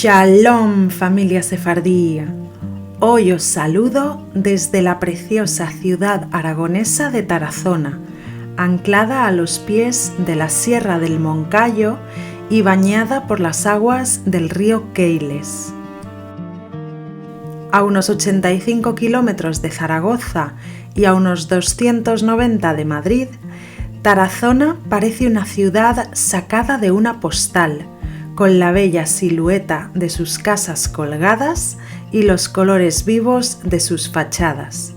Shalom, familia sefardí. Hoy os saludo desde la preciosa ciudad aragonesa de Tarazona, anclada a los pies de la Sierra del Moncayo y bañada por las aguas del río Keiles. A unos 85 kilómetros de Zaragoza y a unos 290 de Madrid, Tarazona parece una ciudad sacada de una postal, con la bella silueta de sus casas colgadas y los colores vivos de sus fachadas.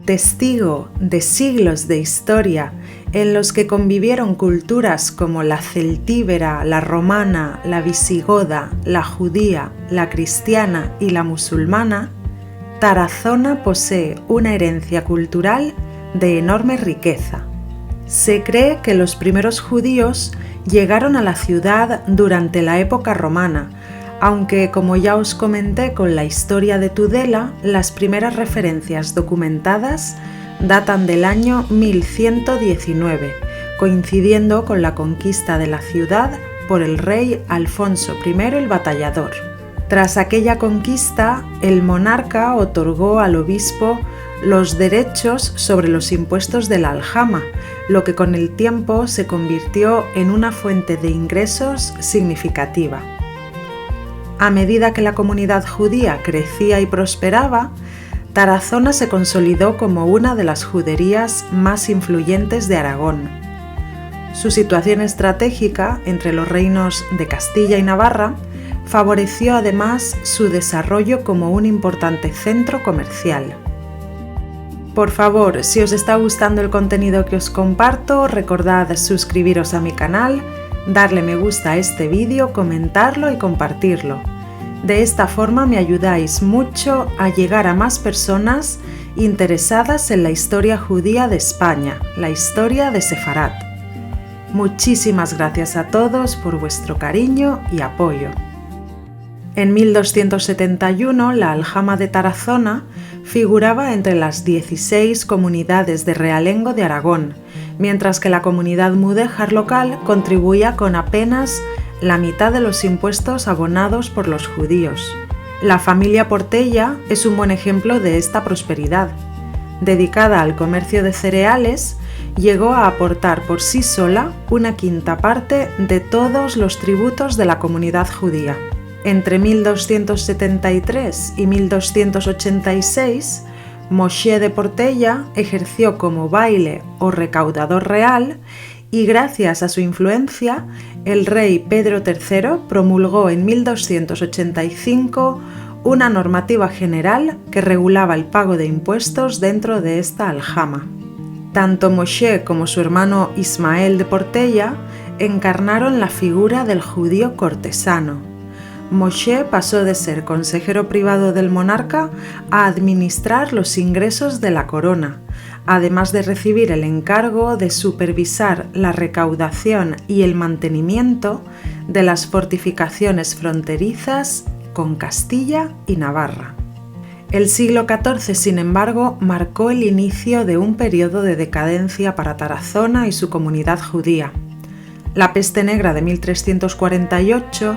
Testigo de siglos de historia en los que convivieron culturas como la celtíbera, la romana, la visigoda, la judía, la cristiana y la musulmana, Tarazona posee una herencia cultural de enorme riqueza. Se cree que los primeros judíos llegaron a la ciudad durante la época romana, aunque, como ya os comenté con la historia de Tudela, las primeras referencias documentadas datan del año 1119, coincidiendo con la conquista de la ciudad por el rey Alfonso I el Batallador. Tras aquella conquista, el monarca otorgó al obispo los derechos sobre los impuestos de la aljama, lo que con el tiempo se convirtió en una fuente de ingresos significativa. A medida que la comunidad judía crecía y prosperaba, Tarazona se consolidó como una de las juderías más influyentes de Aragón. Su situación estratégica entre los reinos de Castilla y Navarra favoreció además su desarrollo como un importante centro comercial. Por favor, si os está gustando el contenido que os comparto, recordad suscribiros a mi canal, darle me gusta a este vídeo, comentarlo y compartirlo. De esta forma me ayudáis mucho a llegar a más personas interesadas en la historia judía de España, la historia de Sefarat. Muchísimas gracias a todos por vuestro cariño y apoyo. En 1271, la aljama de Tarazona figuraba entre las 16 comunidades de realengo de Aragón, mientras que la comunidad mudéjar local contribuía con apenas la mitad de los impuestos abonados por los judíos. La familia Portella es un buen ejemplo de esta prosperidad. Dedicada al comercio de cereales, llegó a aportar por sí sola una quinta parte de todos los tributos de la comunidad judía. Entre 1273 y 1286, Moshe de Portella ejerció como baile o recaudador real y gracias a su influencia, el rey Pedro III promulgó en 1285 una normativa general que regulaba el pago de impuestos dentro de esta aljama. Tanto Moshe como su hermano Ismael de Portella encarnaron la figura del judío cortesano. Moshe pasó de ser consejero privado del monarca a administrar los ingresos de la corona, además de recibir el encargo de supervisar la recaudación y el mantenimiento de las fortificaciones fronterizas con Castilla y Navarra. El siglo XIV, sin embargo, marcó el inicio de un periodo de decadencia para Tarazona y su comunidad judía. La peste negra de 1348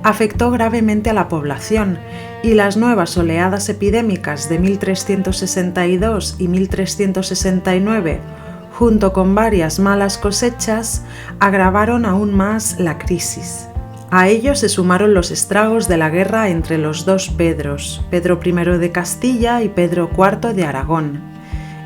afectó gravemente a la población y las nuevas oleadas epidémicas de 1362 y 1369, junto con varias malas cosechas, agravaron aún más la crisis. A ello se sumaron los estragos de la guerra entre los dos Pedros, Pedro I de Castilla y Pedro IV de Aragón.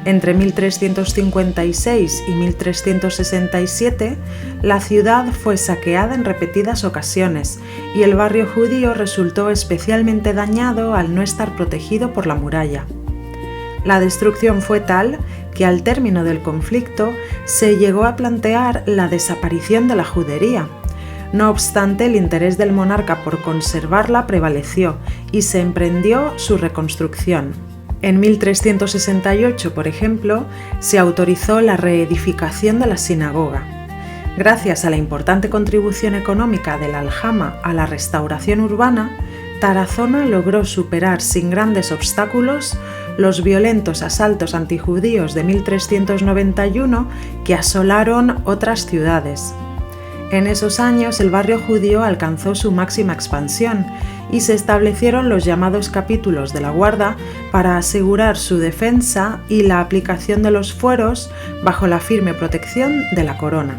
Entre 1356 y 1367, la ciudad fue saqueada en repetidas ocasiones y el barrio judío resultó especialmente dañado al no estar protegido por la muralla. La destrucción fue tal que al término del conflicto se llegó a plantear la desaparición de la judería. No obstante, el interés del monarca por conservarla prevaleció y se emprendió su reconstrucción. En 1368, por ejemplo, se autorizó la reedificación de la sinagoga. Gracias a la importante contribución económica de la aljama a la restauración urbana, Tarazona logró superar sin grandes obstáculos los violentos asaltos antijudíos de 1391 que asolaron otras ciudades. En esos años el barrio judío alcanzó su máxima expansión y se establecieron los llamados capítulos de la Guarda para asegurar su defensa y la aplicación de los fueros bajo la firme protección de la corona.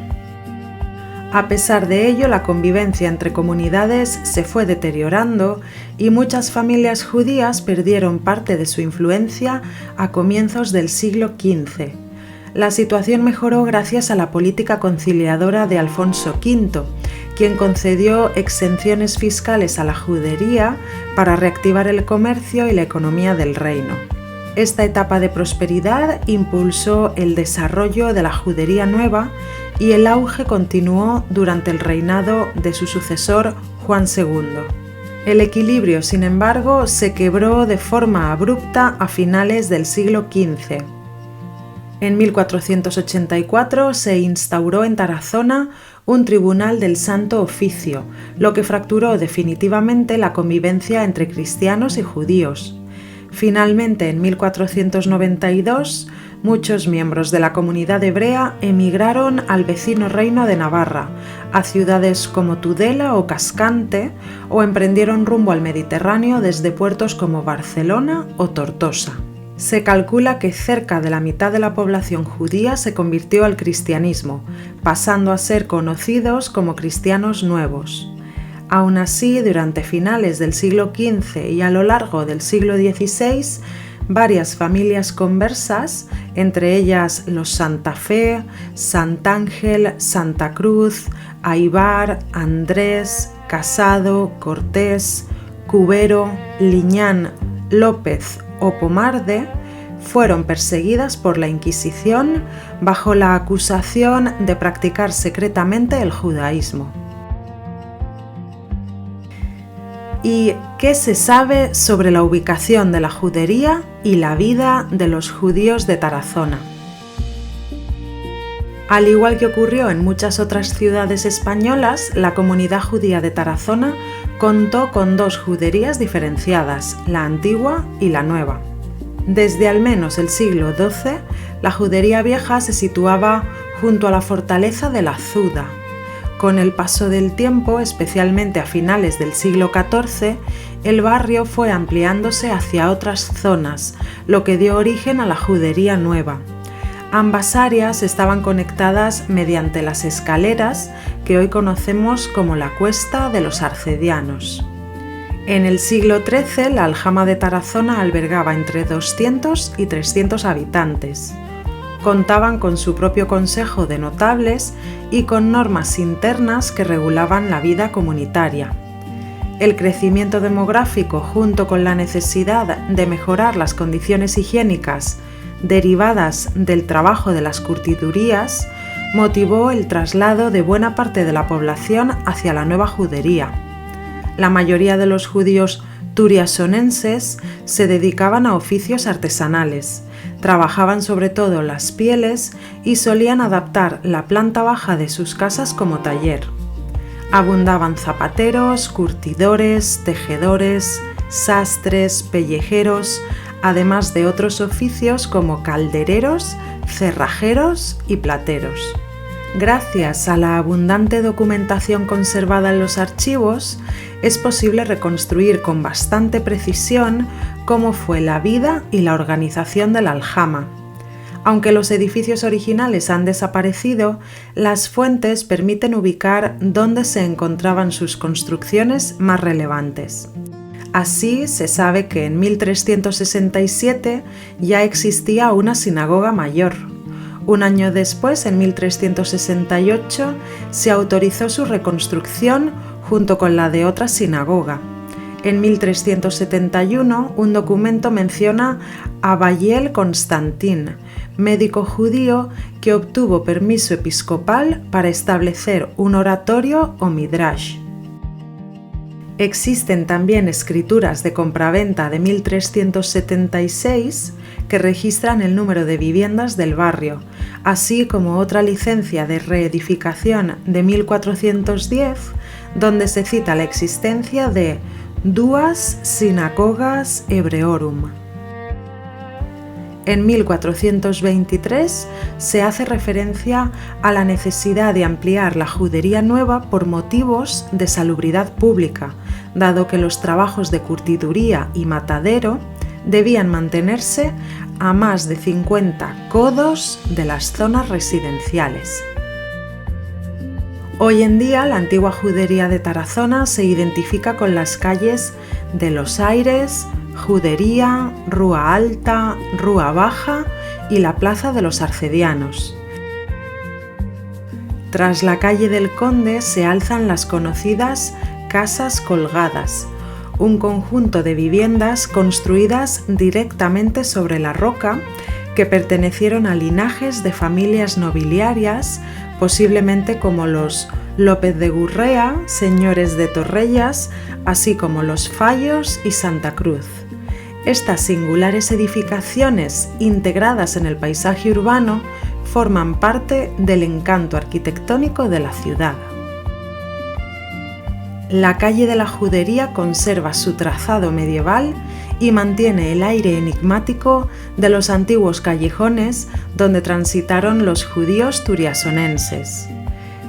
A pesar de ello, la convivencia entre comunidades se fue deteriorando y muchas familias judías perdieron parte de su influencia a comienzos del siglo XV. La situación mejoró gracias a la política conciliadora de Alfonso V, quien concedió exenciones fiscales a la judería para reactivar el comercio y la economía del reino. Esta etapa de prosperidad impulsó el desarrollo de la judería nueva y el auge continuó durante el reinado de su sucesor Juan II. El equilibrio, sin embargo, se quebró de forma abrupta a finales del siglo XV. En 1484 se instauró en Tarazona un tribunal del Santo Oficio, lo que fracturó definitivamente la convivencia entre cristianos y judíos. Finalmente, en 1492, muchos miembros de la comunidad hebrea emigraron al vecino reino de Navarra, a ciudades como Tudela o Cascante, o emprendieron rumbo al Mediterráneo desde puertos como Barcelona o Tortosa. Se calcula que cerca de la mitad de la población judía se convirtió al cristianismo, pasando a ser conocidos como cristianos nuevos. Aún así, durante finales del siglo XV y a lo largo del siglo XVI, varias familias conversas, entre ellas los Santa Fe, Santángel, Santa Cruz, Aybar, Andrés, Casado, Cortés, Cubero, Liñán, López o Pomarde, fueron perseguidas por la Inquisición bajo la acusación de practicar secretamente el judaísmo. ¿Y qué se sabe sobre la ubicación de la judería y la vida de los judíos de Tarazona? Al igual que ocurrió en muchas otras ciudades españolas, la comunidad judía de Tarazona contó con dos juderías diferenciadas, la antigua y la nueva. Desde al menos el siglo XII, la judería vieja se situaba junto a la fortaleza de la Azuda. Con el paso del tiempo, especialmente a finales del siglo XIV, el barrio fue ampliándose hacia otras zonas, lo que dio origen a la judería nueva. Ambas áreas estaban conectadas mediante las escaleras que hoy conocemos como la Cuesta de los Arcedianos. En el siglo XIII, la aljama de Tarazona albergaba entre 200 y 300 habitantes. Contaban con su propio consejo de notables y con normas internas que regulaban la vida comunitaria. El crecimiento demográfico, junto con la necesidad de mejorar las condiciones higiénicas derivadas del trabajo de las curtidurías, motivó el traslado de buena parte de la población hacia la nueva judería. La mayoría de los judíos turiasonenses se dedicaban a oficios artesanales, trabajaban sobre todo las pieles y solían adaptar la planta baja de sus casas como taller. Abundaban zapateros, curtidores, tejedores, sastres, pellejeros, además de otros oficios como caldereros, cerrajeros y plateros. Gracias a la abundante documentación conservada en los archivos, es posible reconstruir con bastante precisión cómo fue la vida y la organización de la aljama. Aunque los edificios originales han desaparecido, las fuentes permiten ubicar dónde se encontraban sus construcciones más relevantes. Así, se sabe que en 1367 ya existía una sinagoga mayor. Un año después, en 1368, se autorizó su reconstrucción junto con la de otra sinagoga. En 1371, un documento menciona a Bayel Constantín, médico judío que obtuvo permiso episcopal para establecer un oratorio o midrash. Existen también escrituras de compraventa de 1376 que registran el número de viviendas del barrio, así como otra licencia de reedificación de 1410, donde se cita la existencia de duas synagogas Hebreorum. En 1423 se hace referencia a la necesidad de ampliar la judería nueva por motivos de salubridad pública, dado que los trabajos de curtiduría y matadero debían mantenerse a más de 50 codos de las zonas residenciales. Hoy en día, la antigua judería de Tarazona se identifica con las calles de Los Aires, Judería, Rúa Alta, Rúa Baja y la Plaza de los Arcedianos. Tras la calle del Conde se alzan las conocidas Casas Colgadas, un conjunto de viviendas construidas directamente sobre la roca que pertenecieron a linajes de familias nobiliarias, posiblemente como los López de Gurrea, señores de Torrellas, así como los Fallos y Santa Cruz. Estas singulares edificaciones, integradas en el paisaje urbano, forman parte del encanto arquitectónico de la ciudad. La calle de la Judería conserva su trazado medieval y mantiene el aire enigmático de los antiguos callejones donde transitaron los judíos turiasonenses.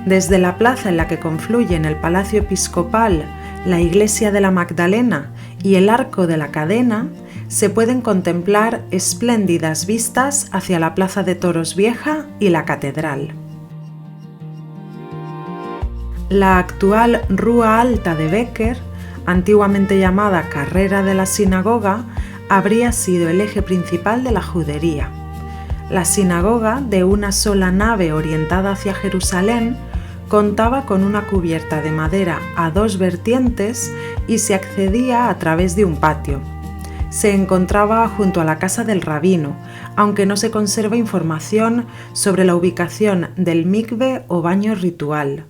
Desde la plaza en la que confluyen el Palacio Episcopal, la Iglesia de la Magdalena y el Arco de la Cadena, se pueden contemplar espléndidas vistas hacia la Plaza de Toros Vieja y la Catedral. La actual Rúa Alta de Becker, antiguamente llamada Carrera de la Sinagoga, habría sido el eje principal de la judería. La sinagoga, de una sola nave orientada hacia Jerusalén, contaba con una cubierta de madera a dos vertientes y se accedía a través de un patio. Se encontraba junto a la casa del rabino, aunque no se conserva información sobre la ubicación del mikve o baño ritual.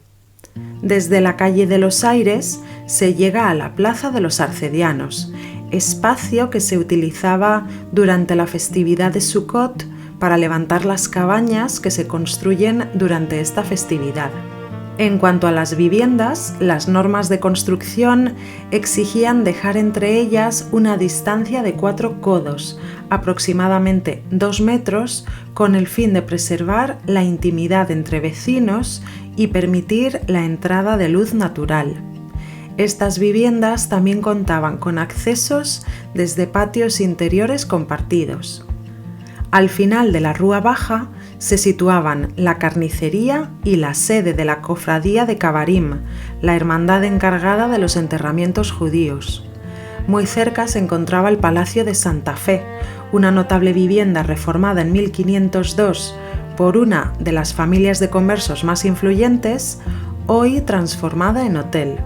Desde la calle de los Aires se llega a la Plaza de los Arcedianos, espacio que se utilizaba durante la festividad de Sukkot para levantar las cabañas que se construyen durante esta festividad. En cuanto a las viviendas, las normas de construcción exigían dejar entre ellas una distancia de 4 codos, aproximadamente 2 metros, con el fin de preservar la intimidad entre vecinos y permitir la entrada de luz natural. Estas viviendas también contaban con accesos desde patios interiores compartidos. Al final de la Rúa Baja se situaban la carnicería y la sede de la cofradía de Kavarim, la hermandad encargada de los enterramientos judíos. Muy cerca se encontraba el Palacio de Santa Fe, una notable vivienda reformada en 1502 por una de las familias de conversos más influyentes, hoy transformada en hotel.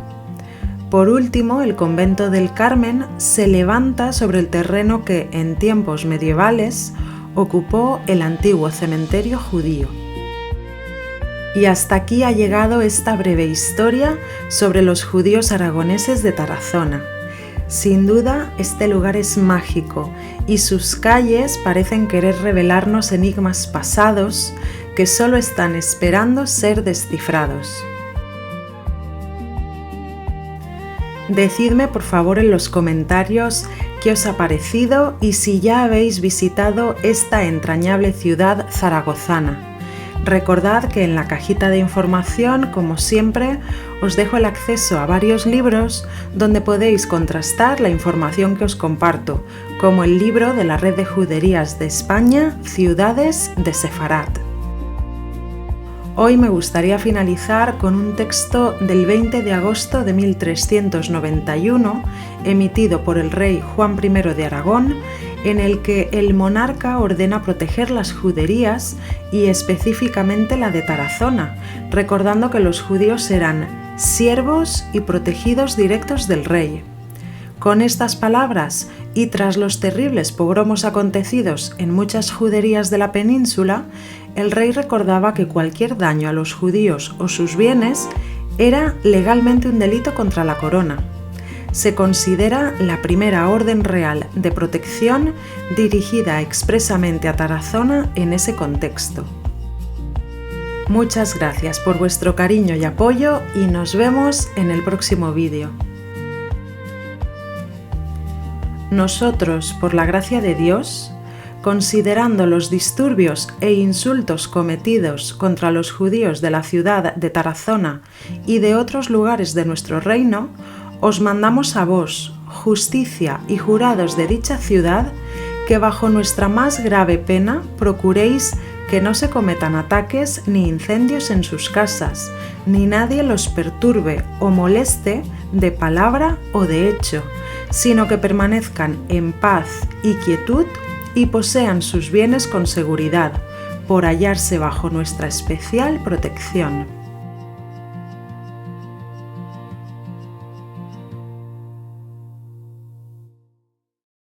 Por último, el convento del Carmen se levanta sobre el terreno que, en tiempos medievales, ocupó el antiguo cementerio judío. Y hasta aquí ha llegado esta breve historia sobre los judíos aragoneses de Tarazona. Sin duda, este lugar es mágico y sus calles parecen querer revelarnos enigmas pasados que solo están esperando ser descifrados. Decidme por favor en los comentarios qué os ha parecido y si ya habéis visitado esta entrañable ciudad zaragozana. Recordad que en la cajita de información, como siempre, os dejo el acceso a varios libros donde podéis contrastar la información que os comparto, como el libro de la Red de Juderías de España, Ciudades de Sefarat. Hoy me gustaría finalizar con un texto del 20 de agosto de 1391, emitido por el rey Juan I de Aragón, en el que el monarca ordena proteger las juderías y específicamente la de Tarazona, recordando que los judíos eran siervos y protegidos directos del rey. Con estas palabras, y tras los terribles pogromos acontecidos en muchas juderías de la península, el rey recordaba que cualquier daño a los judíos o sus bienes era legalmente un delito contra la corona. se considera la primera orden real de protección dirigida expresamente a Tarazona en ese contexto. Muchas gracias por vuestro cariño y apoyo y nos vemos en el próximo vídeo. Nosotros, por la gracia de Dios, considerando los disturbios e insultos cometidos contra los judíos de la ciudad de Tarazona y de otros lugares de nuestro reino, os mandamos a vos, justicia y jurados de dicha ciudad, que bajo nuestra más grave pena procuréis que no se cometan ataques ni incendios en sus casas, ni nadie los perturbe o moleste de palabra o de hecho, sino que permanezcan en paz y quietud y posean sus bienes con seguridad, por hallarse bajo nuestra especial protección.